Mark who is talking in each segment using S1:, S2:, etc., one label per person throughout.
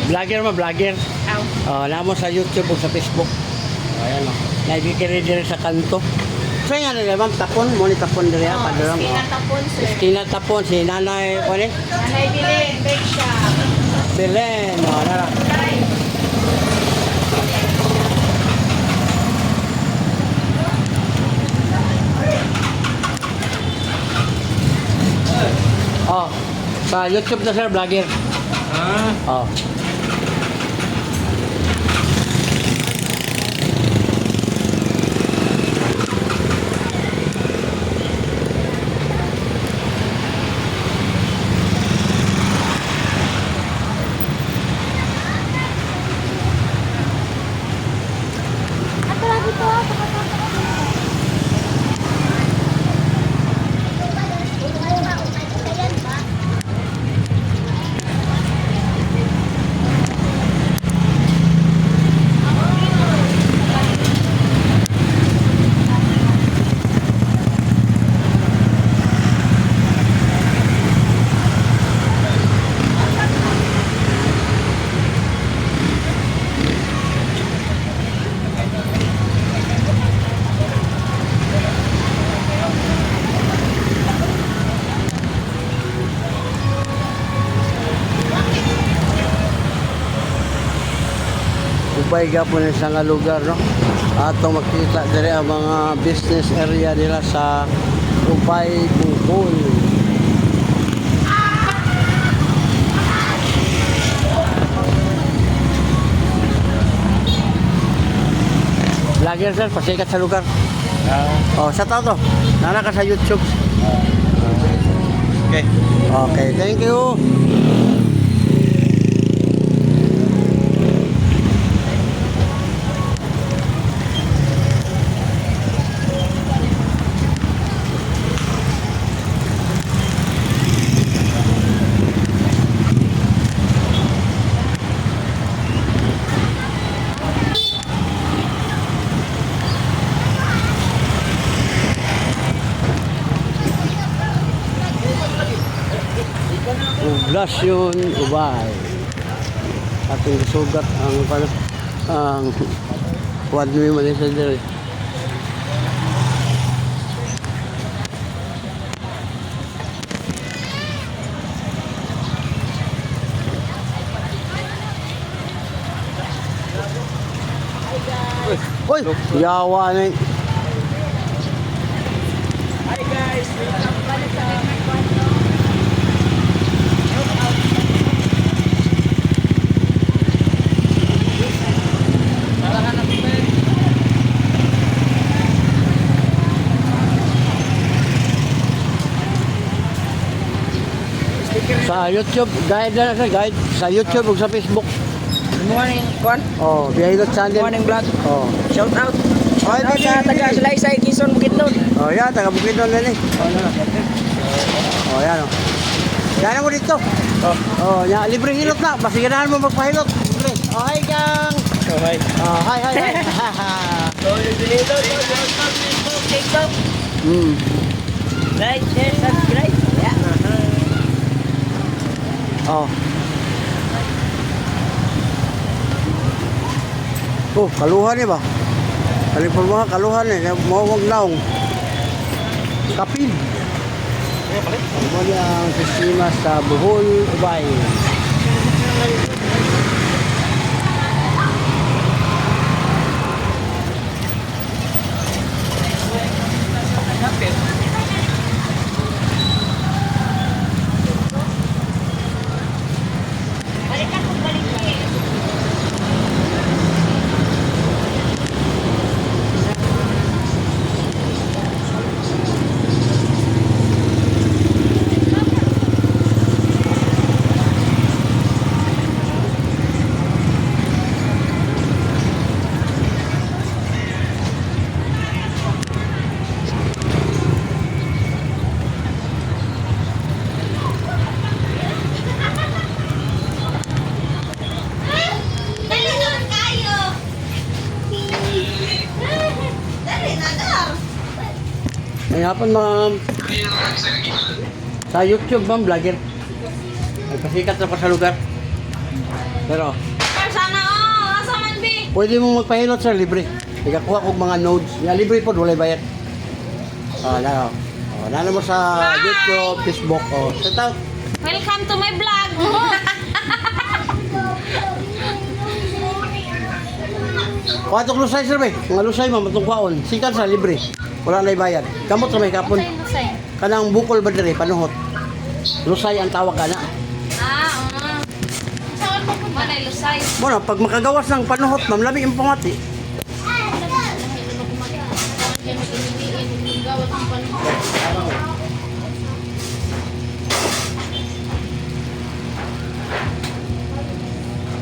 S1: Vlogger mo, vlogger. Alam mo sa YouTube o sa Facebook. Ayan o. Nagkikiri din sa kanto. So nga nila, ma'am, tapon. Muni tapon din yan.
S2: Esquina tapon, sir.
S1: Esquina tapon. Si nanay, ano?
S2: Nanay Bilen, bake shop.
S1: Belen. O, nara. Oh, sa YouTube na sir, vlogger. Oh. Ubay gapon sa nga lugar, no? Atong makita diri ang mga business area nila sa Ubay, Bohol. Vlogger sir, pasikat sa lugar. Oh, sa tao to. Nana ka sa YouTube.
S3: Okay.
S1: Okay, thank you. Poblasyon Ubay. Ating sugat ang one way man sa diri. Oy, yawa na.
S2: Hi guys, welcome back sa
S1: Sa YouTube, guide na sa guide. Sa YouTube ug sa Facebook.
S2: Good morning, Kwan.
S1: Oh, Bihilot
S2: Good
S1: channel.
S2: morning, vlog.
S1: Oh.
S2: Shout out.
S1: Ay,
S2: Shout out sa
S1: dili,
S2: taga
S1: dili.
S2: Sulaysay, Quezon, Bukidnon.
S1: Oh, yan, taga Bukidnon na ni. Oh, yan oh. Yan mo dito. Oh, ya, libre hilot na. Basta ganahan mo magpahilot. Libre. Oh, hi, gang.
S3: Okay.
S1: Oh, hi, hi, hi.
S2: TikTok,
S1: Hmm.
S2: like, share, subscribe. Yeah.
S1: Oh. Oh, kaluhan eh ba? Kalipon mga kaluhan eh. Mawag naong. Kapil. Ano niya ang sistema sa Bohol, Ubay. May hapon ma'am. Sa YouTube ma'am, vlogger. Nagpasikat na pa sa lugar. Pero,
S3: Sir, sana oh. Asa man, be?
S1: pwede mo magpahilot sir, libre. Ikakuha kong mga nodes. Ya, libre po, walay bayad. Na. Nana mo sa
S3: Hi!
S1: YouTube, Facebook. Shout out.
S3: Welcome to my vlog.
S1: Kuha itong lusay sir, be. Mga lusay mo, matong kwaon. Sikan sa libre. Wala na bayad. Kamot sa may kapon.
S3: Lusay.
S1: Kanang bukol ba dire, panuhot. Lusay ang tawag ka na.
S3: Oo. Saan mo po? Manay lusay.
S1: Muna, pag makagawas ng panuhot, ma'am, labi yung pangati.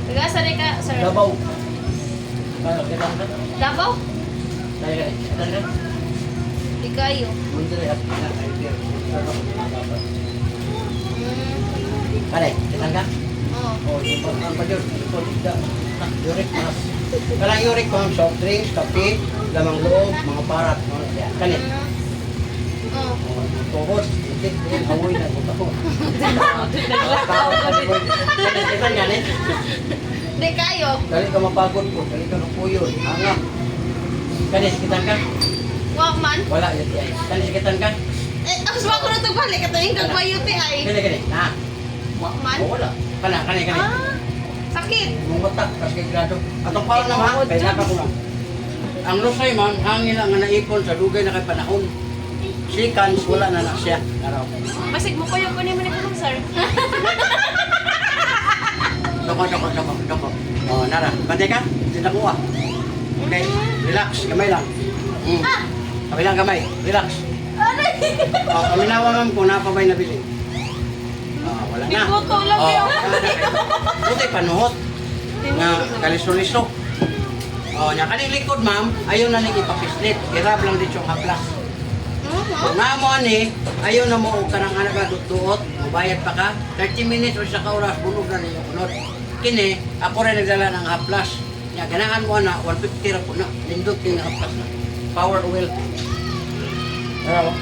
S3: Taga sa ka, sir?
S1: Dabaw.
S3: Davao? Di kayo.
S1: Kale, kita ka?
S3: Oo.
S1: Oh, ang pajor, yurik mas. Kalang yurik ma'am, soft drinks, kape, lamang loob, mga parat, mga kani.
S3: Oo.
S1: Tuhod, itik, hawoy na, buto. Kita nga ni.
S3: Di kayo.
S1: Kali ka mapagod po, kali ka napuyod, hangap. Kani, sikitan ka?
S3: Walkman.
S1: Wala, yun yan. Kani, sikitan ka?
S3: Ako sa ko na ito balik. Ito yung kagbayuti ay.
S1: Kani, na.
S3: Walkman.
S1: Wala. Kani.
S3: Ah. Sakit.
S1: Mumutak, kasi kay grado. Atong paon na ma'am, kay naka ko lang. Ang lusay ma'am, hangin lang nga naipon sa dugay na kay panahon. Sikans, wala na siya. Araw.
S3: Basig mo ko yung kunin mo ni Kulong, sir.
S1: Doko. Oh, nara. Bantay ka? Sita ko ah. Okay, relax. Gamay lang. Kamay lang, kamay. Relax. Oh, kaminawa ma'am kung napabay na bili. Oh, wala na.
S3: Biguto lang yun.
S1: Buti panuhot. Nga, kaliso-liso. Oh, nya kaning likod ma'am, ayaw na ning ipapislit. Irab lang dito yung haplas. Kung nga mo ani, ayaw na mo og kanang anak na duot, mabayad pa ka. 30 minutes o sa oras bunog na ninyo unod. Kini, ako rin nagdala ng haplas. Nya ganahan mo na 150 ra po na. Lindot king haplas na. Power oil. Ano?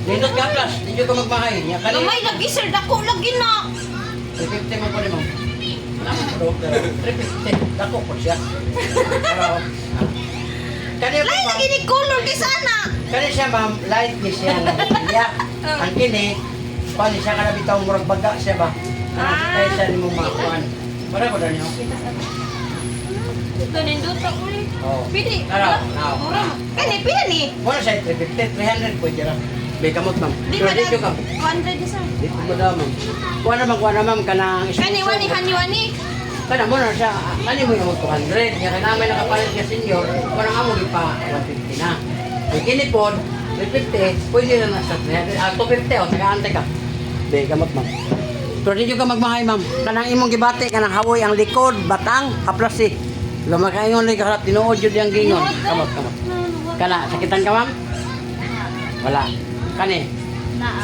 S1: Lindot ka haplas, hindi ko magmahay. Nya kani.
S3: Gamay lagi, sir. Dako lagi na.
S1: 350 man po ni mo. 350. Dako po siya. Pero, kani po
S3: Lain
S1: ma'am.
S3: lagi ni color di sana.
S1: Kani siya ma'am, light ni siya na niya. Ang kini, paano siya ka nabitaw murag baga siya ba? Kaya siya ni mo makakuan. Para ko na niyo.
S3: Ito nindot ako ulit.
S1: Oo.
S3: Pili.
S1: Araw.
S3: Mura. Kani, pila ni?
S1: Muna siya 350, 300 pwede ra. May kamot ma'am.
S3: Di
S1: Pero
S3: ba
S1: dito ka.
S3: 100 ni sir.
S1: Dito mo daw ma'am. Kuha na ma'am ka ng
S3: Kani, wani.
S1: Kana mo na siya, kani mo yung 200. Kaya kaya namin nakapalit ka senior, parang amo di pa 150 na. May kinipod, 350, pwede na na sa 300. 250 o, tagaantay ka. Di, kamot ma'am. Pero dito ka magmahay ma'am. Kanang imong gibati, kanang hawoy ang likod, batang, haplas eh. Lumakaingon rin ka, tinuod yun yung gingon. Kamot. Kana, sakitan ka ma'am? Wala. Kani,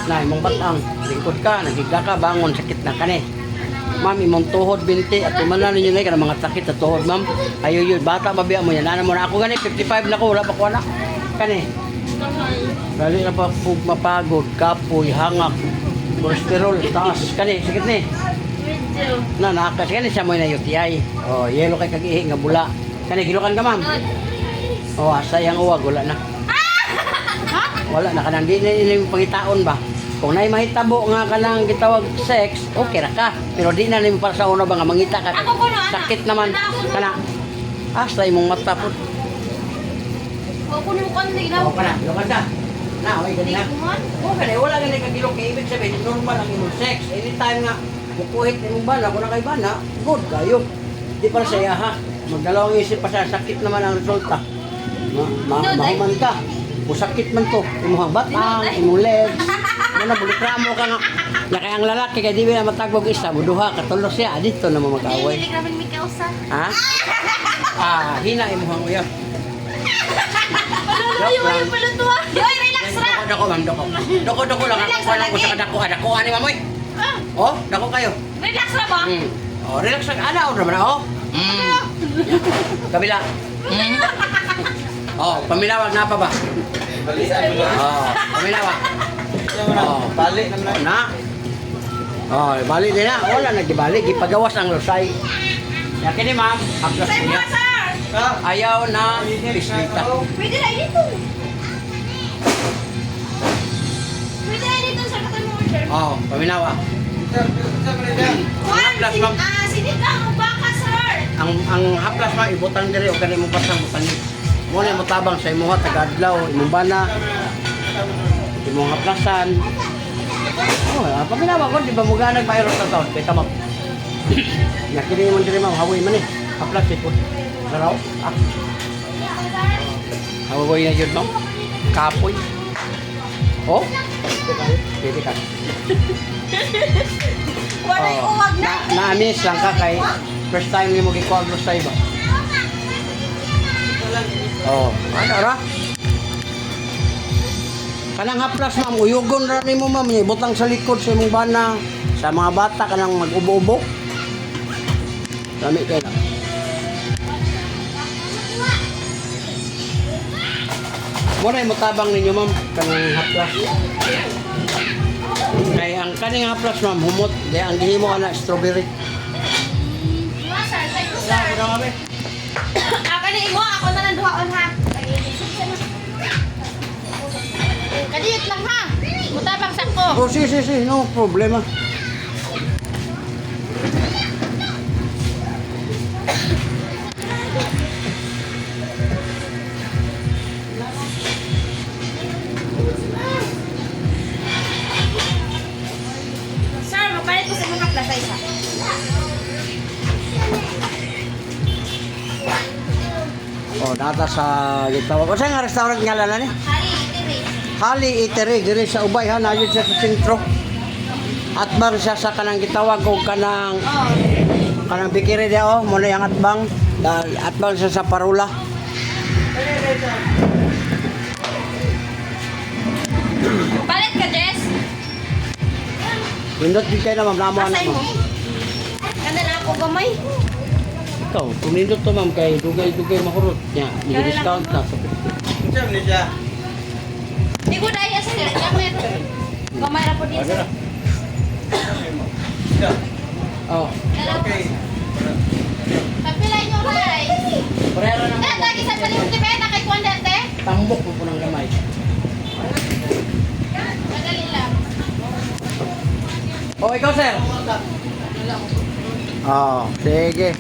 S1: na imong batang, lingkod ka, nagigla ka, bangon, sakit na kani. Ma'am, imong tuhod binti at tumala ninyo na ka mga sakit sa tuhod, ma'am. Ayo yun, bata mabiya mo yan. Nana mo na ako gani, 55 na ko, wala pa ko anak. Kani. Dali na pa po mapagod, kapoy, hangak, cholesterol, taas. Kani, sakit ni. Na, nakas. Kani siya mo na UTI. Oh, yelo kay kag-ihi nga bula. Kani, gilukan ka, ma'am. Oh, sayang uwag, wala na. Wala na kanang di na yung pangitaon ba. Kung na'y mahitabo nga ka lang gitawag sex, okay ra ka. Pero di na nimo para sa una ba nga mangita ka.
S3: Ako ko no, anak.
S1: Sakit naman. Kana. Sa imong mata po.
S3: Ako nung kandig na.
S1: O kana, lukan ka. Na, oy ganina.
S3: Kuman.
S1: O kana, wala gani ka gilok kay ibig sabihin normal ang imong sex. Anytime nga bukuhit imong bana, kung na kay bana, good kayo. Di para sa iya ha. Magdalawang isip pa sa sakit naman ang resulta. Mahuman ka. Musakit man to, imong batang, imong legs. Ano bulikramo ka nga. Ya kaya ang lalaki kay di ba matagbog isa, buduha katulo siya dito na mo mag-away.
S3: Dili grabe mi kausa.
S1: Ha? Hina imong uya.
S3: Ayo palutuwa. Yoy, relax ra.
S1: Dako ma'am, dako. Dako lang
S3: Relax
S1: ako lang ko
S3: lagi.
S1: sa dako ani mamoy. Oh, dako kayo.
S3: Relax ra ba?
S1: Oh, relax lang ana ora man oh. Kabila. Oh, paminawag na pa ba? Oh, paminawag. Oh,
S4: Balik naman
S1: na. Oh, balik din na. Wala nagibalik. Ipagawas ang lusay. Kaya kini ma'am, haplas
S3: Sir mo,
S1: niya.
S3: sir!
S1: Ayaw na bisita.
S3: Pwede na dito. Pwede na dito, sir. Katay mo order.
S1: Oh, paminawa.
S3: Juan,
S1: haplas, ma'am.
S3: sinit lang ang baka, sir.
S1: Ang haplas ma'am, ibutang diri o kani mo pasang butang. Mo na mo tabang sa imuha taga-adlaw, imong bana. Imong haplasan. Oh, paminawa ko di ba mo ganag bayro sa taon? Kay tamap. Nakini mo diri ma'am, hawoy man eh. Haplas ito. Laraw. Ah. Hawoy na yun ma'am. Kapoy. Oh? Pwede ka.
S3: Wala yung uwag na.
S1: Na-miss lang ka kay first time ni mo gikuha sa iba. Oh, ano ra? Kanang haplas ma'am, uyugon ra nimo ma'am, ibutang sa likod sa imong bana. Sa mga bata kanang mag-ubo-ubo. Dami kay na. Muna yung matabang ninyo ma'am, kanang haplas. Kay ang kaning haplas ma'am, humot. Di ang gihimo ana strawberry.
S3: Diba, sir? Thank you, sir. Ako na imo, ako na lang duhaon, ha? Kadiyot lang, ha? Mutabang sa ko.
S1: Oh, si, no problema.
S3: Sir, magpalit ko sa mga klasa isa.
S1: Oh, data sa gitawag. Kasi nga restaurant nga lang ni.
S3: Hari, itiri.
S1: Hali Eatery diri sa Ubay ha, nayon siya sa sentro. Atbang siya sa kanang gitawag o kanang
S3: Oh.
S1: bikiri dia oh, mo na yang atbang. Dahil atbang siya sa Parula.
S3: Palit ka, Jess.
S1: Pindot di kayo na ma'am, namo anak
S3: Pasay mo.
S1: mo.
S3: Ganda na ako gamay.
S1: Ikaw, kung nindot to ma'am, kay dugay mahurot niya. Nigi-discount na sa 50.
S3: Di ko dahil sa sir. Gamay ito. Gamay na po din, sir.
S1: Oh,
S3: Okay. Papilay nyo, Ray.
S1: parera na
S3: Dahil lagi sa palimut ni Beta kay Juan Dante.
S1: tambok mo po ng gamay.
S3: Madali lang.
S1: Oh, ikaw sir. Oh, sige.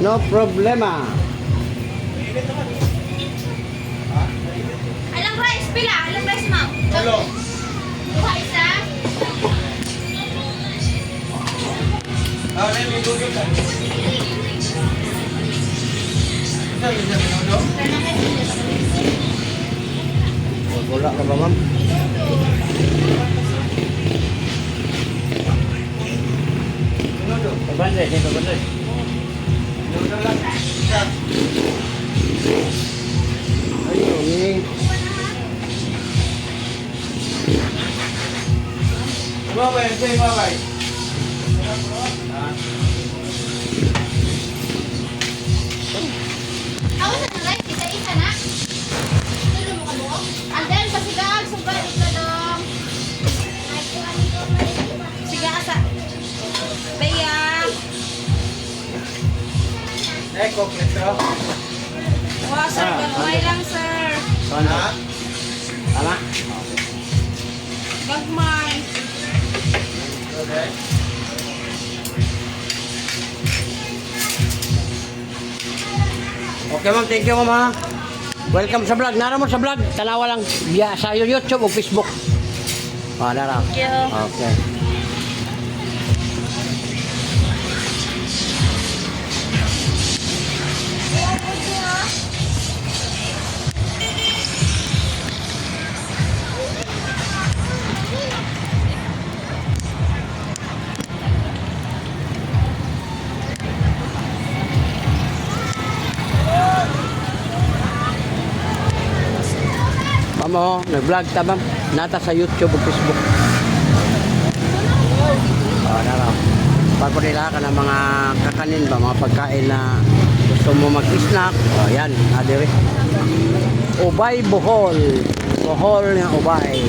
S1: No problema.
S3: Alang rice, pila? Alang rice, ma'am? Duha isa?
S1: Wala ka ba ma'am? Pabandre, dito pabandre. Ayun, eh.
S3: Ako sa rice, isa-isa na. Tulo mo ka buo? And then, pasigang, sugat, ito dong. Siga asa. Bayang. Wow, sir. Gagaway lang, sir.
S1: Tama? Tama?
S3: Gagmay.
S1: Okay ma'am, thank you ma'am ha. Welcome sa vlog. Nara mo sa vlog. Tanawa lang via sa YouTube o Facebook. Oh, nara.
S3: Thank you.
S1: Okay. Mamo, nag-vlog ta ma'am. Nata sa YouTube o Facebook. Oh, nara. Bago nila ka ng mga kakanin ba, mga pagkain na gusto mo mag-snack. Oh, yan, nadiri. Ubay Bohol. Bohol nga Ubay.